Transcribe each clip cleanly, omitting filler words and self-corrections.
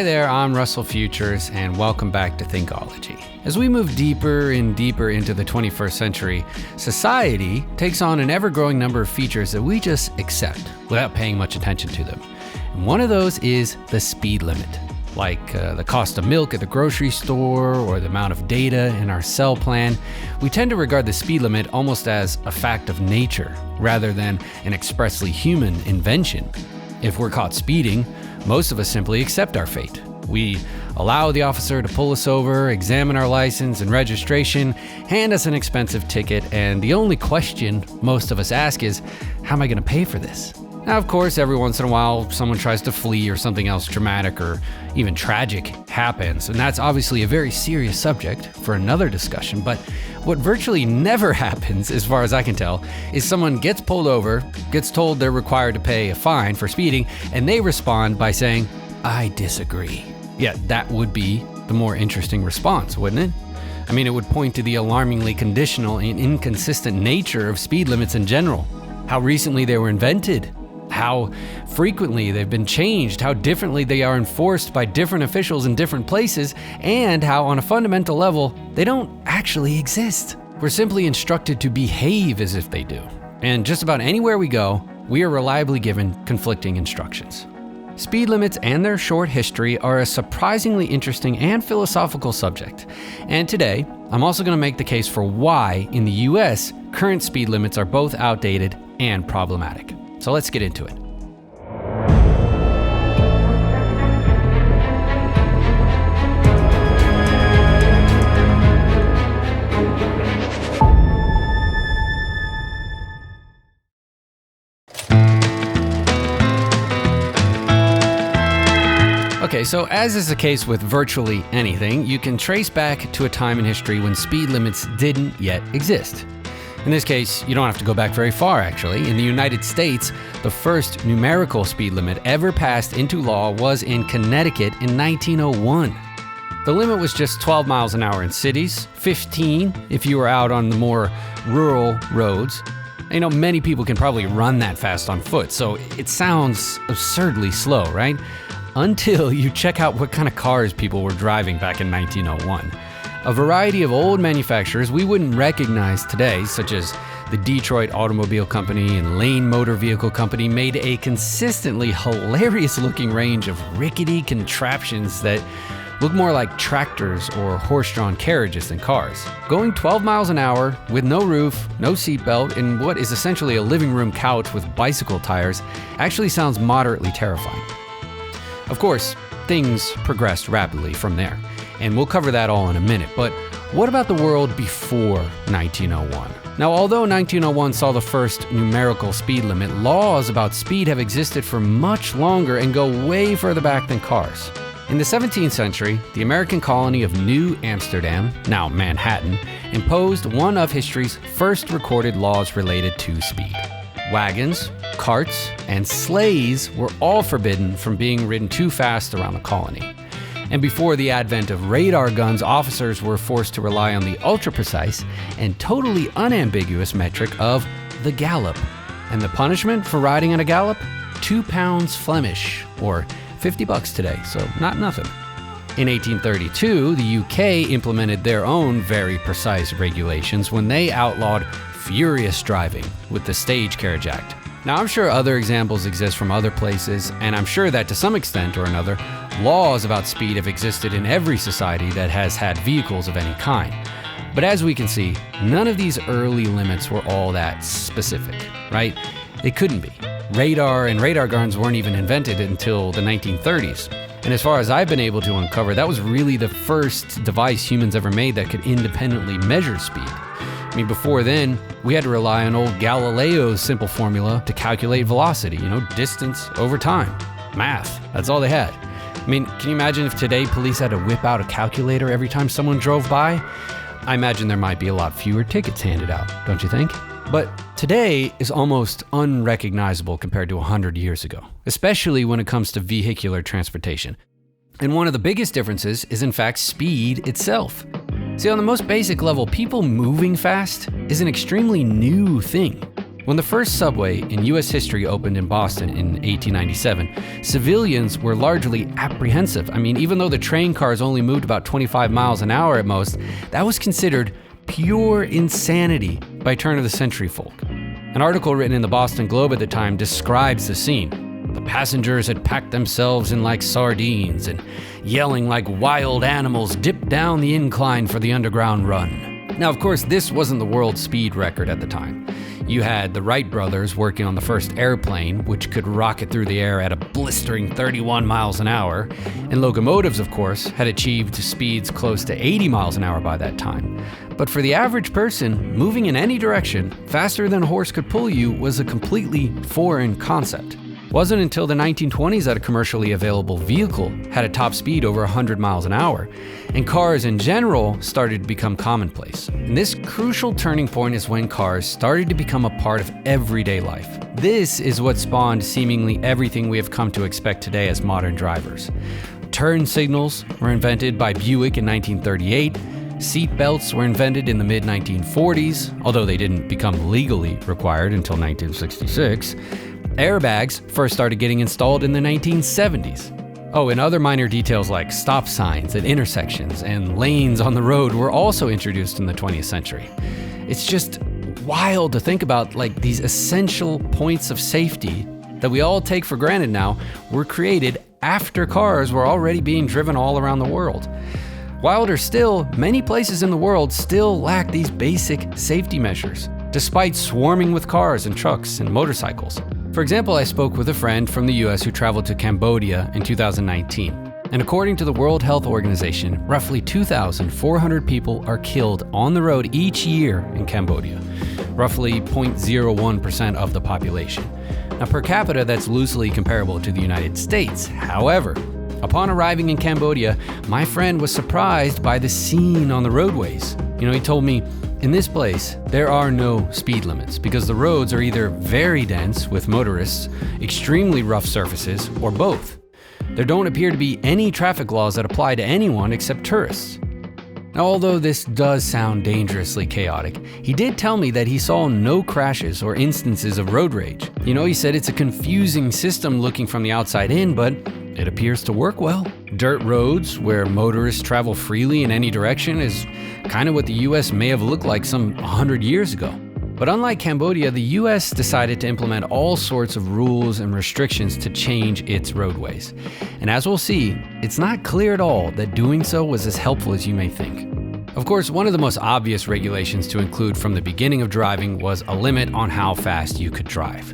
Hi there, I'm Rustle Futures, and welcome back to Thinkology. As we move deeper and deeper into the 21st century, society takes on an ever-growing number of features that we just accept without paying much attention to them. And one of those is the speed limit, like the cost of milk at the grocery store or the amount of data in our cell plan. We tend to regard the speed limit almost as a fact of nature rather than an expressly human invention. If we're caught speeding, most of us simply accept our fate. We allow the officer to pull us over, examine our license and registration, hand us an expensive ticket, and the only question most of us ask is, how am I going to pay for this? Now, of course, every once in a while, someone tries to flee or something else dramatic or even tragic happens, and that's obviously a very serious subject for another discussion, but what virtually never happens, as far as I can tell, is someone gets pulled over, gets told they're required to pay a fine for speeding, and they respond by saying, I disagree. Yeah, that would be the more interesting response, wouldn't it? I mean, it would point to the alarmingly conditional and inconsistent nature of speed limits in general, how recently they were invented, how frequently they've been changed, how differently they are enforced by different officials in different places, and how on a fundamental level, they don't actually exist. We're simply instructed to behave as if they do. And just about anywhere we go, we are reliably given conflicting instructions. Speed limits and their short history are a surprisingly interesting and philosophical subject. And today, I'm also going to make the case for why, in the US, current speed limits are both outdated and problematic. So let's get into it. Okay, so as is the case with virtually anything, you can trace back to a time in history when speed limits didn't yet exist. In this case, you don't have to go back very far, actually. In the United States, the first numerical speed limit ever passed into law was in Connecticut in 1901. The limit was just 12 miles an hour in cities, 15 if you were out on the more rural roads. You know, many people can probably run that fast on foot, so it sounds absurdly slow, right? Until you check out what kind of cars people were driving back in 1901. A variety of old manufacturers we wouldn't recognize today, such as the Detroit Automobile Company and Lane Motor Vehicle Company, made a consistently hilarious-looking range of rickety contraptions that look more like tractors or horse-drawn carriages than cars. Going 12 miles an hour with no roof, no seatbelt, and what is essentially a living room couch with bicycle tires actually sounds moderately terrifying. Of course, things progressed rapidly from there, and we'll cover that all in a minute. But what about the world before 1901? Now, although 1901 saw the first numerical speed limit, laws about speed have existed for much longer and go way further back than cars. In the 17th century, the American colony of New Amsterdam, now Manhattan, imposed one of history's first recorded laws related to speed. Wagons, carts, and sleighs were all forbidden from being ridden too fast around the colony. And before the advent of radar guns, officers were forced to rely on the ultra-precise and totally unambiguous metric of the gallop. And the punishment for riding on a gallop? 2 pounds Flemish, or $50 today, so not nothing. In 1832, the UK implemented their own very precise regulations when they outlawed furious driving with the Stage Carriage Act. Now, I'm sure other examples exist from other places, and I'm sure that to some extent or another, laws about speed have existed in every society that has had vehicles of any kind. But as we can see, none of these early limits were all that specific, right? They couldn't be. Radar and radar guns weren't even invented until the 1930s. And as far as I've been able to uncover, that was really the first device humans ever made that could independently measure speed. I mean, before then, we had to rely on old Galileo's simple formula to calculate velocity, distance over time. Math, that's all they had. I mean, can you imagine if today police had to whip out a calculator every time someone drove by? I imagine there might be a lot fewer tickets handed out, don't you think? But today is almost unrecognizable compared to 100 years ago, especially when it comes to vehicular transportation. And one of the biggest differences is, in fact, speed itself. See, on the most basic level, people moving fast is an extremely new thing. When the first subway in U.S. history opened in Boston in 1897, civilians were largely apprehensive. I mean, even though the train cars only moved about 25 miles an hour at most, that was considered pure insanity by turn-of-the-century folk. An article written in the Boston Globe at the time describes the scene. The passengers had packed themselves in like sardines and, yelling like wild animals, dipped down the incline for the underground run. Now, of course, this wasn't the world speed record at the time. You had the Wright brothers working on the first airplane, which could rocket through the air at a blistering 31 miles an hour, and locomotives, of course, had achieved speeds close to 80 miles an hour by that time. But for the average person, moving in any direction faster than a horse could pull you was a completely foreign concept. It wasn't until the 1920s that a commercially available vehicle had a top speed over 100 miles an hour, and cars in general started to become commonplace. And this crucial turning point is when cars started to become a part of everyday life. This is what spawned seemingly everything we have come to expect today as modern drivers. Turn signals were invented by Buick in 1938. Seat belts were invented in the mid-1940s, although they didn't become legally required until 1966. Airbags first started getting installed in the 1970s. Oh, and other minor details like stop signs at intersections and lanes on the road were also introduced in the 20th century. It's just wild to think about, like, these essential points of safety that we all take for granted now were created after cars were already being driven all around the world. Wilder still, many places in the world still lack these basic safety measures, despite swarming with cars and trucks and motorcycles. For example, I spoke with a friend from the US who traveled to Cambodia in 2019. And according to the World Health Organization, roughly 2,400 people are killed on the road each year in Cambodia, roughly 0.01% of the population. Now, per capita, that's loosely comparable to the United States. However, upon arriving in Cambodia, my friend was surprised by the scene on the roadways. He told me, in this place, there are no speed limits because the roads are either very dense with motorists, extremely rough surfaces, or both. There don't appear to be any traffic laws that apply to anyone except tourists. Now, although this does sound dangerously chaotic, he did tell me that he saw no crashes or instances of road rage. He said it's a confusing system looking from the outside in, but it appears to work well. Dirt roads where motorists travel freely in any direction is kind of what the US may have looked like some 100 years ago. But unlike Cambodia, the US decided to implement all sorts of rules and restrictions to change its roadways. And as we'll see, it's not clear at all that doing so was as helpful as you may think. Of course, one of the most obvious regulations to include from the beginning of driving was a limit on how fast you could drive.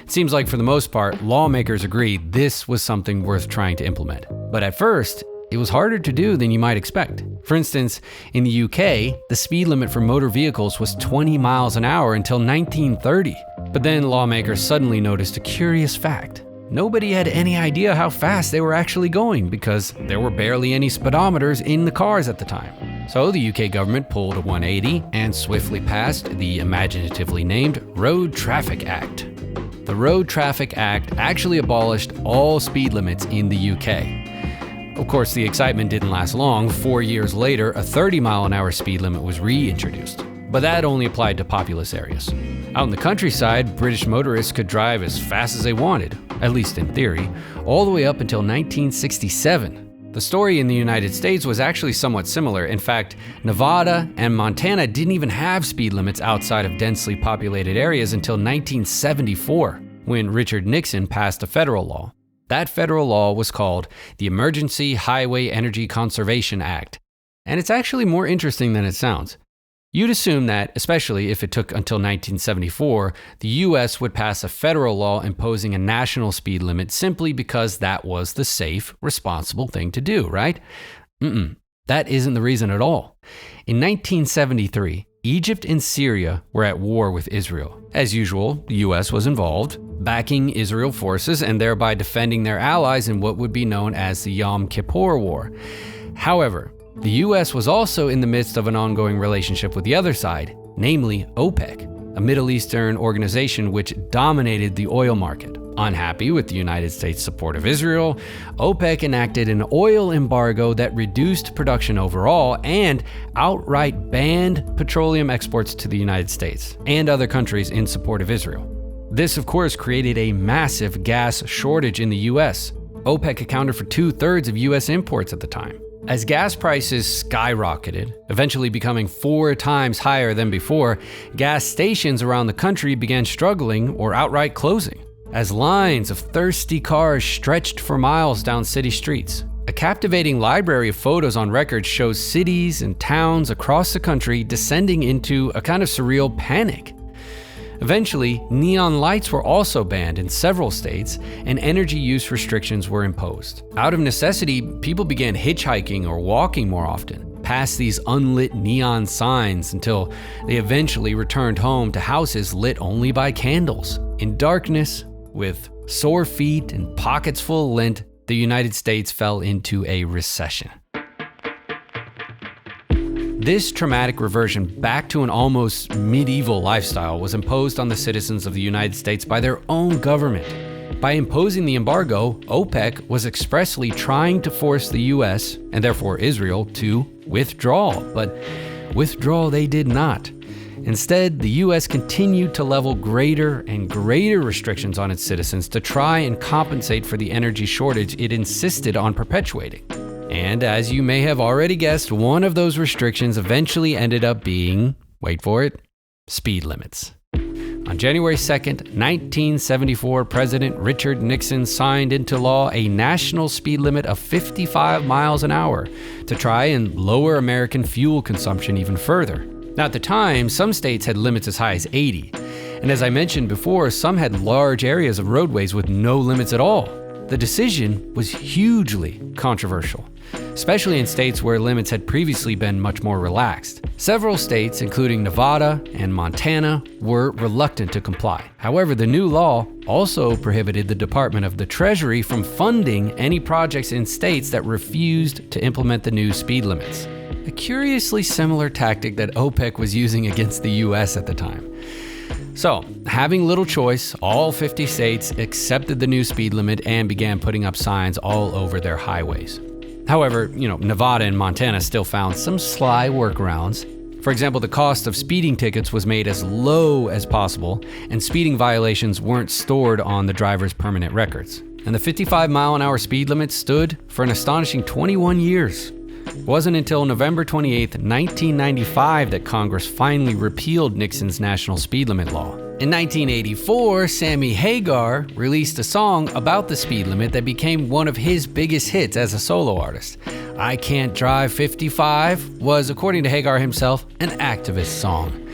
It seems like for the most part, lawmakers agreed this was something worth trying to implement. But at first, it was harder to do than you might expect. For instance, in the UK, the speed limit for motor vehicles was 20 miles an hour until 1930. But then lawmakers suddenly noticed a curious fact. Nobody had any idea how fast they were actually going because there were barely any speedometers in the cars at the time. So the UK government pulled a 180 and swiftly passed the imaginatively named Road Traffic Act. The Road Traffic Act actually abolished all speed limits in the UK. Of course, the excitement didn't last long. 4 years later, a 30-mile-an-hour speed limit was reintroduced. But that only applied to populous areas. Out in the countryside, British motorists could drive as fast as they wanted, at least in theory, all the way up until 1967. The story in the United States was actually somewhat similar. In fact, Nevada and Montana didn't even have speed limits outside of densely populated areas until 1974, when Richard Nixon passed a federal law. That federal law was called the Emergency Highway Energy Conservation Act. And it's actually more interesting than it sounds. You'd assume that, especially if it took until 1974, the US would pass a federal law imposing a national speed limit simply because that was the safe, responsible thing to do, right? That isn't the reason at all. In 1973, Egypt and Syria were at war with Israel. As usual, the US was involved, backing Israel forces and thereby defending their allies in what would be known as the Yom Kippur War. However, the US was also in the midst of an ongoing relationship with the other side, namely OPEC, a Middle Eastern organization which dominated the oil market. Unhappy with the United States' support of Israel, OPEC enacted an oil embargo that reduced production overall and outright banned petroleum exports to the United States and other countries in support of Israel. This, of course, created a massive gas shortage in the US. OPEC accounted for 2/3 of US imports at the time. As gas prices skyrocketed, eventually becoming 4 times higher than before, gas stations around the country began struggling or outright closing, as lines of thirsty cars stretched for miles down city streets. A captivating library of photos on record shows cities and towns across the country descending into a kind of surreal panic. Eventually, neon lights were also banned in several states, and energy use restrictions were imposed. Out of necessity, people began hitchhiking or walking more often, past these unlit neon signs until they eventually returned home to houses lit only by candles. In darkness, with sore feet and pockets full of lint, the United States fell into a recession. This traumatic reversion back to an almost medieval lifestyle was imposed on the citizens of the United States by their own government. By imposing the embargo, OPEC was expressly trying to force the US, and therefore Israel, to withdraw, but withdraw they did not. Instead, the US continued to level greater and greater restrictions on its citizens to try and compensate for the energy shortage it insisted on perpetuating. And as you may have already guessed, one of those restrictions eventually ended up being, wait for it, speed limits. On January 2nd, 1974, President Richard Nixon signed into law a national speed limit of 55 miles an hour to try and lower American fuel consumption even further. Now, at the time, some states had limits as high as 80. And as I mentioned before, some had large areas of roadways with no limits at all. The decision was hugely controversial, especially in states where limits had previously been much more relaxed. Several states, including Nevada and Montana, were reluctant to comply. However, the new law also prohibited the Department of the Treasury from funding any projects in states that refused to implement the new speed limits. A curiously similar tactic that OPEC was using against the US at the time. So, having little choice, all 50 states accepted the new speed limit and began putting up signs all over their highways. However, Nevada and Montana still found some sly workarounds. For example, the cost of speeding tickets was made as low as possible, and speeding violations weren't stored on the driver's permanent records. And the 55-mile-an-hour speed limit stood for an astonishing 21 years. It wasn't until November 28, 1995 that Congress finally repealed Nixon's national speed limit law. In 1984, Sammy Hagar released a song about the speed limit that became one of his biggest hits as a solo artist. I Can't Drive 55 was, according to Hagar himself, an activist song.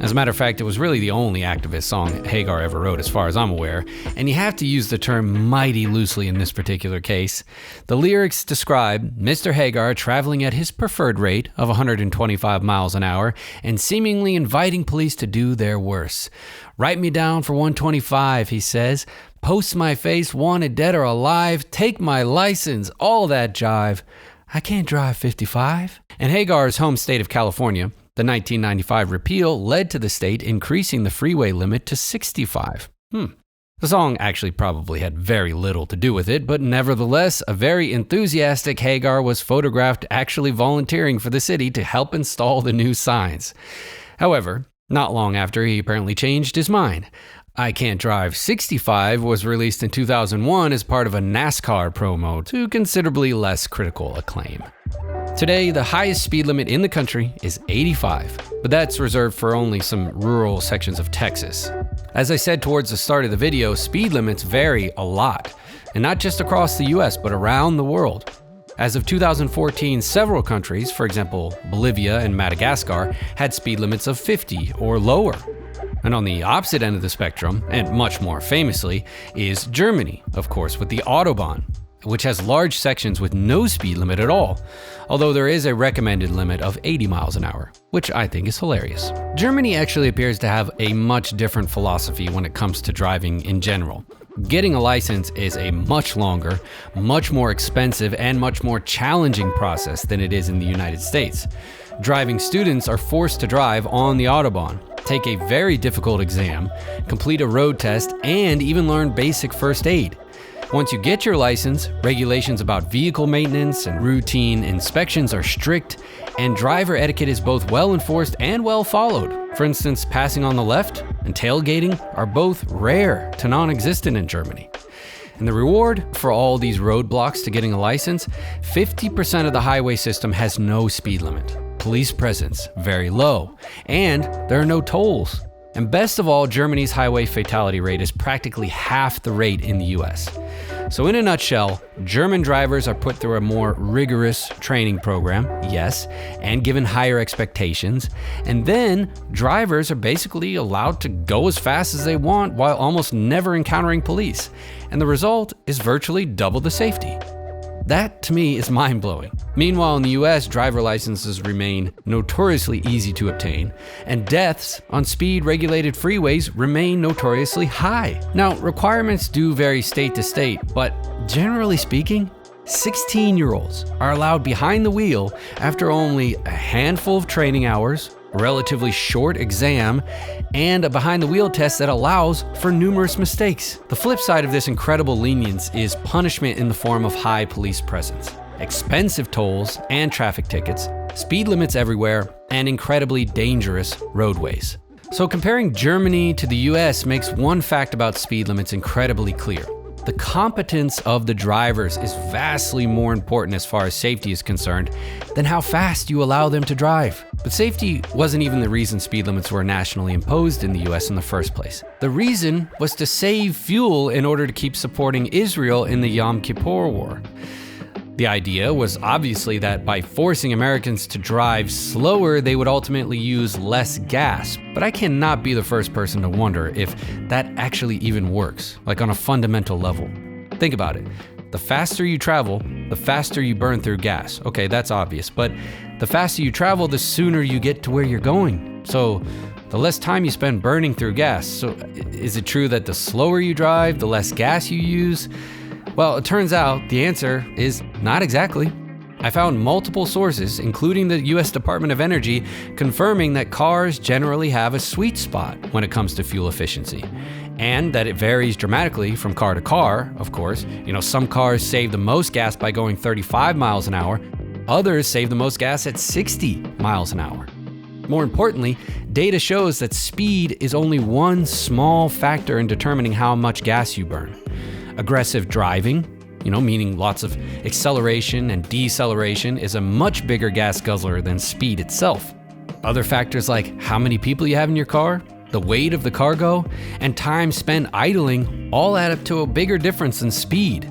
As a matter of fact, it was really the only activist song Hagar ever wrote, as far as I'm aware, and you have to use the term mighty loosely in this particular case. The lyrics describe Mr. Hagar traveling at his preferred rate of 125 miles an hour and seemingly inviting police to do their worst. Write me down for 125, he says. Post my face, wanted dead or alive. Take my license, all that jive. I can't drive 55. In Hagar's home state of California, the 1995 repeal led to the state increasing the freeway limit to 65. The song actually probably had very little to do with it, but nevertheless, a very enthusiastic Hagar was photographed actually volunteering for the city to help install the new signs. However, not long after, he apparently changed his mind. I Can't Drive 65 was released in 2001 as part of a NASCAR promo to considerably less critical acclaim. Today, the highest speed limit in the country is 85, but that's reserved for only some rural sections of Texas. As I said towards the start of the video, speed limits vary a lot, and not just across the US, but around the world. As of 2014, several countries, for example, Bolivia and Madagascar, had speed limits of 50 or lower. And on the opposite end of the spectrum, and much more famously, is Germany, of course, with the Autobahn, which has large sections with no speed limit at all, although there is a recommended limit of 80 miles an hour, which I think is hilarious. Germany actually appears to have a much different philosophy when it comes to driving in general. Getting a license is a much longer, much more expensive, and much more challenging process than it is in the United States. Driving students are forced to drive on the Autobahn, take a very difficult exam, complete a road test, and even learn basic first aid. Once you get your license, regulations about vehicle maintenance and routine inspections are strict, and driver etiquette is both well enforced and well followed. For instance, passing on the left and tailgating are both rare to non-existent in Germany. And the reward for all these roadblocks to getting a license, 50% of the highway system has no speed limit. Police presence, very low. And there are no tolls. And best of all, Germany's highway fatality rate is practically half the rate in the US. So in a nutshell, German drivers are put through a more rigorous training program, yes, and given higher expectations. And then drivers are basically allowed to go as fast as they want while almost never encountering police. And the result is virtually double the safety. That, to me, is mind-blowing. Meanwhile, in the US, driver licenses remain notoriously easy to obtain, and deaths on speed-regulated freeways remain notoriously high. Now, requirements do vary state to state, but generally speaking, 16-year-olds are allowed behind the wheel after only a handful of training hours, a relatively short exam, and a behind-the-wheel test that allows for numerous mistakes. The flip side of this incredible lenience is punishment in the form of high police presence, expensive tolls and traffic tickets, speed limits everywhere, and incredibly dangerous roadways. So comparing Germany to the US makes one fact about speed limits incredibly clear. The competence of the drivers is vastly more important as far as safety is concerned than how fast you allow them to drive. But safety wasn't even the reason speed limits were nationally imposed in the US in the first place. The reason was to save fuel in order to keep supporting Israel in the Yom Kippur War. The idea was obviously that by forcing Americans to drive slower, they would ultimately use less gas. But I cannot be the first person to wonder if that actually even works, like on a fundamental level. Think about it. The faster you travel, the faster you burn through gas. Okay, that's obvious, but the faster you travel, the sooner you get to where you're going. So the less time you spend burning through gas. So is it true that the slower you drive, the less gas you use? Well, it turns out the answer is not exactly. I found multiple sources, including the US Department of Energy, confirming that cars generally have a sweet spot when it comes to fuel efficiency, and that it varies dramatically from car to car, of course. Some cars save the most gas by going 35 miles an hour, others save the most gas at 60 miles an hour. More importantly, data shows that speed is only one small factor in determining how much gas you burn. Aggressive driving, meaning lots of acceleration and deceleration, is a much bigger gas guzzler than speed itself. Other factors like how many people you have in your car, the weight of the cargo, and time spent idling all add up to a bigger difference than speed.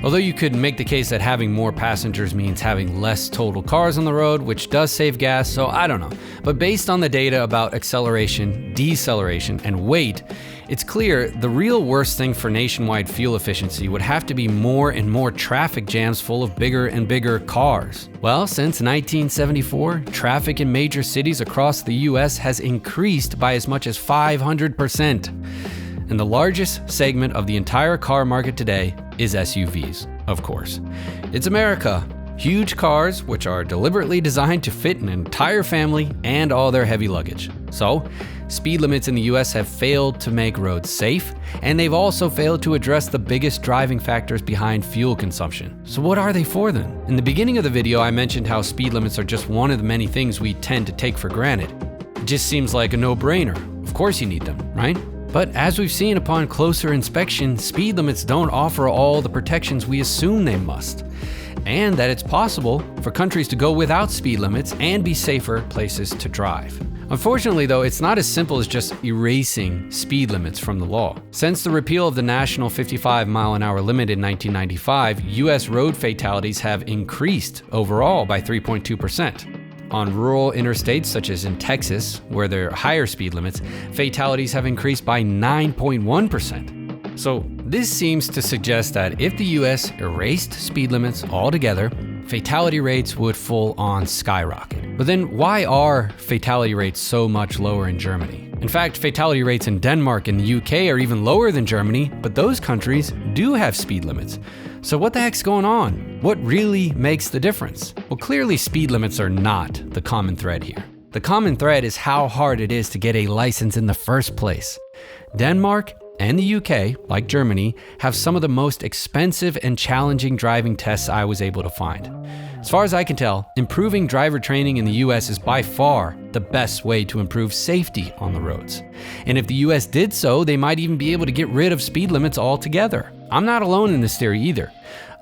Although you could make the case that having more passengers means having less total cars on the road, which does save gas, so I don't know. But based on the data about acceleration, deceleration, and weight, it's clear the real worst thing for nationwide fuel efficiency would have to be more and more traffic jams full of bigger and bigger cars. Well, since 1974, traffic in major cities across the US has increased by as much as 500%. And the largest segment of the entire car market today is SUVs, of course. It's America. Huge cars, which are deliberately designed to fit an entire family and all their heavy luggage. So, speed limits in the US have failed to make roads safe, and they've also failed to address the biggest driving factors behind fuel consumption. So what are they for then? In the beginning of the video, I mentioned how speed limits are just one of the many things we tend to take for granted. It just seems like a no-brainer. Of course you need them, right? But as we've seen upon closer inspection, speed limits don't offer all the protections we assume they must. And that it's possible for countries to go without speed limits and be safer places to drive. Unfortunately, though, it's not as simple as just erasing speed limits from the law. Since the repeal of the national 55-mile-an-hour limit in 1995, US road fatalities have increased overall by 3.2%. On rural interstates, such as in Texas, where there are higher speed limits, fatalities have increased by 9.1%. So this seems to suggest that if the US erased speed limits altogether, fatality rates would full-on skyrocket. But then why are fatality rates so much lower in Germany? In fact, fatality rates in Denmark and the UK are even lower than Germany, but those countries do have speed limits. So what the heck's going on? What really makes the difference? Well, clearly speed limits are not the common thread here. The common thread is how hard it is to get a license in the first place. Denmark and the UK, like Germany, have some of the most expensive and challenging driving tests I was able to find. As far as I can tell, improving driver training in the US is by far the best way to improve safety on the roads. And if the US did so, they might even be able to get rid of speed limits altogether. I'm not alone in this theory either.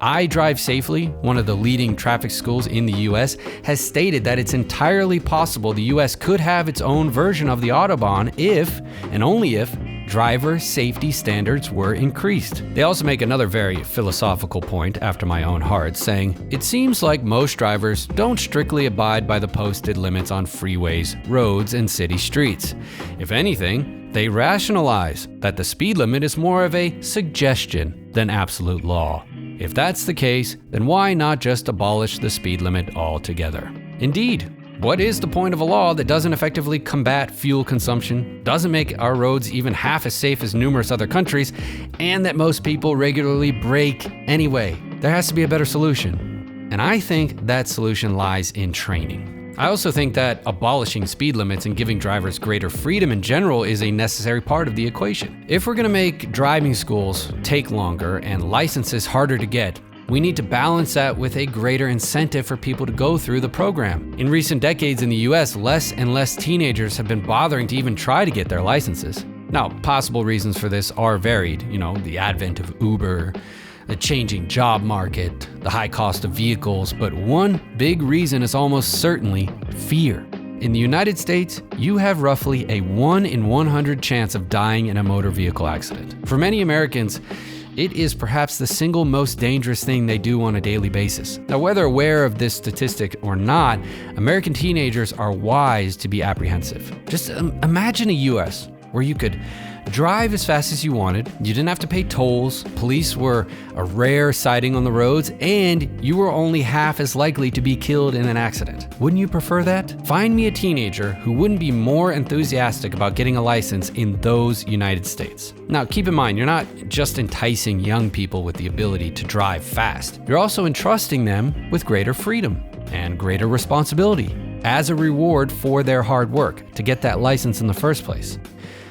I Drive Safely, one of the leading traffic schools in the US, has stated that it's entirely possible the US could have its own version of the Autobahn if, and only if, driver safety standards were increased. They also make another very philosophical point after my own heart, saying, "It seems like most drivers don't strictly abide by the posted limits on freeways, roads, and city streets. If anything, they rationalize that the speed limit is more of a suggestion than absolute law. If that's the case, then why not just abolish the speed limit altogether?" Indeed. What is the point of a law that doesn't effectively combat fuel consumption, doesn't make our roads even half as safe as numerous other countries, and that most people regularly break anyway? There has to be a better solution. And I think that solution lies in training. I also think that abolishing speed limits and giving drivers greater freedom in general is a necessary part of the equation. If we're going to make driving schools take longer and licenses harder to get, we need to balance that with a greater incentive for people to go through the program. In recent decades in the US, less and less teenagers have been bothering to even try to get their licenses. Now, possible reasons for this are varied. The advent of Uber, the changing job market, the high cost of vehicles, but one big reason is almost certainly fear. In the United States, you have roughly a 1 in 100 chance of dying in a motor vehicle accident. For many Americans, it is perhaps the single most dangerous thing they do on a daily basis. Now, whether aware of this statistic or not, American teenagers are wise to be apprehensive. Just imagine a US where you could drive as fast as you wanted, you didn't have to pay tolls, police were a rare sighting on the roads, and you were only half as likely to be killed in an accident. Wouldn't you prefer that? Find me a teenager who wouldn't be more enthusiastic about getting a license in those United States. Now, keep in mind, you're not just enticing young people with the ability to drive fast. You're also entrusting them with greater freedom and greater responsibility as a reward for their hard work to get that license in the first place.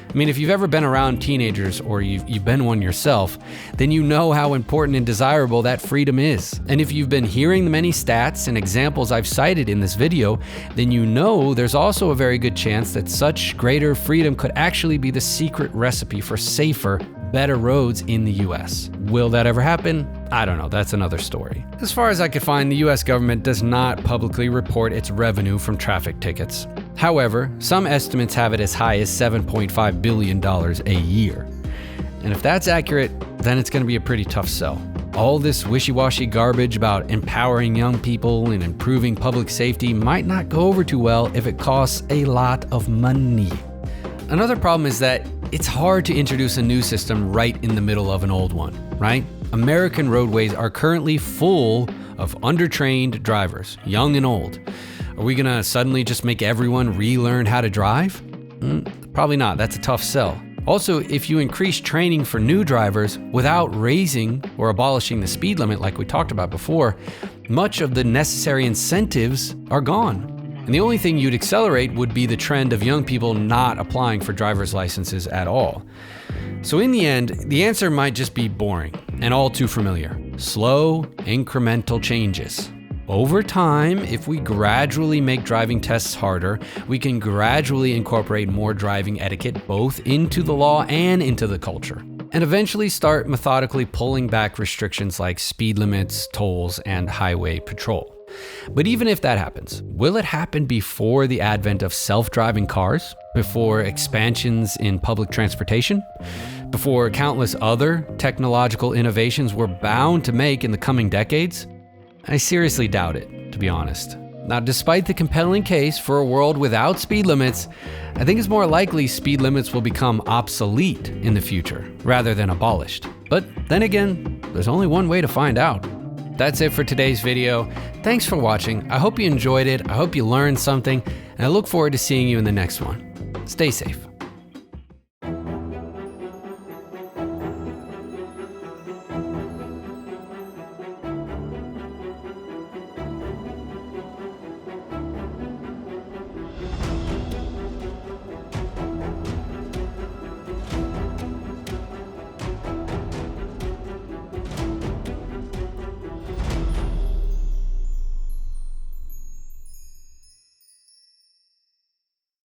I mean, if you've ever been around teenagers or you've been one yourself, then you know how important and desirable that freedom is. And if you've been hearing the many stats and examples I've cited in this video, then you know there's also a very good chance that such greater freedom could actually be the secret recipe for safer, better roads in the US. Will that ever happen? I don't know, that's another story. As far as I could find, the US government does not publicly report its revenue from traffic tickets. However, some estimates have it as high as $7.5 billion a year. And if that's accurate, then it's going to be a pretty tough sell. All this wishy-washy garbage about empowering young people and improving public safety might not go over too well if it costs a lot of money. Another problem is that it's hard to introduce a new system right in the middle of an old one, right? American roadways are currently full of undertrained drivers, young and old. Are we gonna suddenly just make everyone relearn how to drive? Probably not, that's a tough sell. Also, if you increase training for new drivers without raising or abolishing the speed limit like we talked about before, much of the necessary incentives are gone. And the only thing you'd accelerate would be the trend of young people not applying for driver's licenses at all. So in the end, the answer might just be boring and all too familiar. Slow, incremental changes. Over time, if we gradually make driving tests harder, we can gradually incorporate more driving etiquette both into the law and into the culture, and eventually start methodically pulling back restrictions like speed limits, tolls, and highway patrol. But even if that happens, will it happen before the advent of self-driving cars? Before expansions in public transportation? Before countless other technological innovations we're bound to make in the coming decades? I seriously doubt it, to be honest. Now, despite the compelling case for a world without speed limits, I think it's more likely speed limits will become obsolete in the future, rather than abolished. But then again, there's only one way to find out. That's it for today's video. Thanks for watching. I hope you enjoyed it. I hope you learned something, and I look forward to seeing you in the next one. Stay safe.